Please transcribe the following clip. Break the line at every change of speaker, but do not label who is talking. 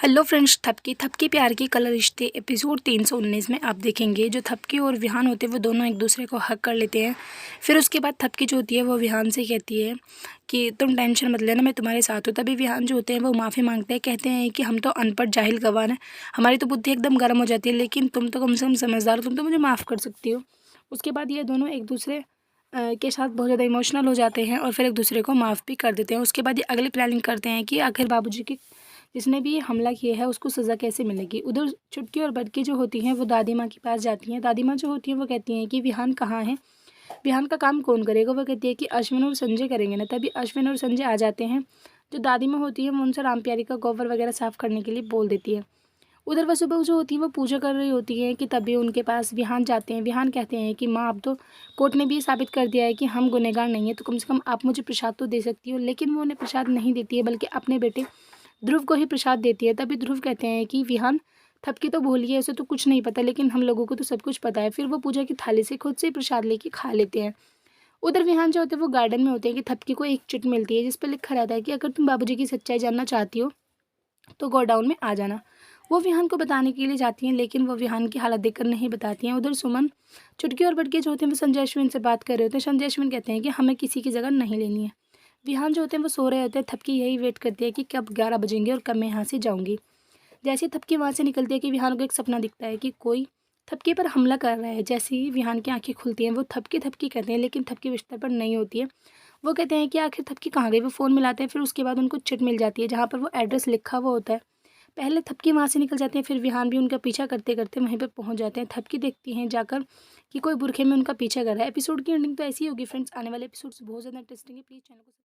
Hello friends, थपकी थपकी प्यार की colour रिश्ते एपिसोड 319 में आप देखेंगे जो थपकी और विहान होते हैं वो दोनों एक दूसरे को हक कर लेते हैं। फिर उसके बाद थपकी जो होती है वो विहान से कहती है कि तुम टेंशन मत लेना, मैं तुम्हारे साथ हूँ। तभी विहान जो होते हैं वो माफ़ी मांगते हैं, कहते हैं कि हम तो अनपढ़ जाहिल गवार हैं, हमारी तो बुद्धि एकदम गर्म हो जाती है, लेकिन तुम तो कम से कम समझदार हो, तुम तो मुझे माफ़ कर सकती हो। उसके बाद ये दोनों एक दूसरे के साथ बहुत ज़्यादा इमोशनल हो जाते हैं और फिर एक दूसरे को माफ़ भी कर देते हैं। उसके बाद ये अगली प्लानिंग करते हैं कि आखिर बाबूजी की जिसने भी ये हमला किया है उसको सज़ा कैसे मिलेगी। उधर छुटकी और बटकी जो होती हैं वो दादी माँ के पास जाती हैं। दादी माँ जो होती हैं वो कहती हैं कि विहान कहाँ है, विहान का काम कौन करेगा। वो कहती है कि अश्विन और संजय करेंगे ना। तभी अश्विन और संजय आ जाते हैं। जो दादी माँ होती है वो उनसे राम प्यारी का गोबर वगैरह साफ़ करने के लिए बोल देती है। उधर वसुबहू जो होती है वो पूजा कर रही होती है कि तभी उनके पास विहान जाते हैं। विहान कहते हैं कि माँ, अब तो कोर्ट ने भी साबित कर दिया है कि हम गुनहगार नहीं है, तो कम से कम आप मुझे प्रसाद तो दे सकती हो। लेकिन वो उन्हें प्रसाद नहीं देती है बल्कि अपने बेटे ध्रुव को ही प्रसाद देती है। तभी ध्रुव कहते हैं कि विहान, थपकी तो भूलिए, उसे तो कुछ नहीं पता, लेकिन हम लोगों को तो सब कुछ पता है। फिर वो पूजा की थाली से खुद से ही प्रसाद लेके खा लेते हैं। उधर विहान जो होते हैं वो गार्डन में होते हैं कि थपकी को एक चिट मिलती है जिस पर लिखा रहता है कि अगर तुम बाबूजी की सच्चाई जानना चाहती हो तो गोडाउन में आ जाना। वो विहान को बताने के लिए जाती हैं, लेकिन वो विहान की हालत देखकर नहीं बताती हैं। उधर सुमन, चुटकी और बटकी जो होते हैं वो संजय अश्विन से बात कर रहे होते हैं। संजय अश्विन कहते हैं कि हमें किसी की जगह नहीं लेनी है। विहान जो होते हैं वो सो रहे होते हैं। थपकी यही वेट करती है कि कब 11 बजेंगे और कब मैं यहाँ से जाऊँगी। जैसे ही थपकी वहाँ से निकलती है कि विहान को एक सपना दिखता है कि कोई थपकी पर हमला कर रहा है। जैसे ही विहान की आंखें खुलती हैं वो थपकी थपकी कहते हैं, लेकिन थपकी बिस्तर पर नहीं होती है। वो कहते हैं कि आखिर थपकी कहाँ गई। वो फ़ोन मिलाते हैं, फिर उसके बाद उनको चिट मिल जाती है जहाँ पर वो एड्रेस लिखा हुआ होता है। पहले थपकी वहाँ से निकल जाते हैं, फिर विहान भी उनका पीछा करते करते वहीं पे पहुँच जाते हैं। थपकी देखती हैं जाकर कि कोई बुरखे में उनका पीछा कर रहा है। एपिसोड की एंडिंग तो ऐसी ही होगी फ्रेंड्स। आने वाले एपिसोड्स बहुत ज़्यादा इंटरेस्टिंग है। प्लीज़ चैनल को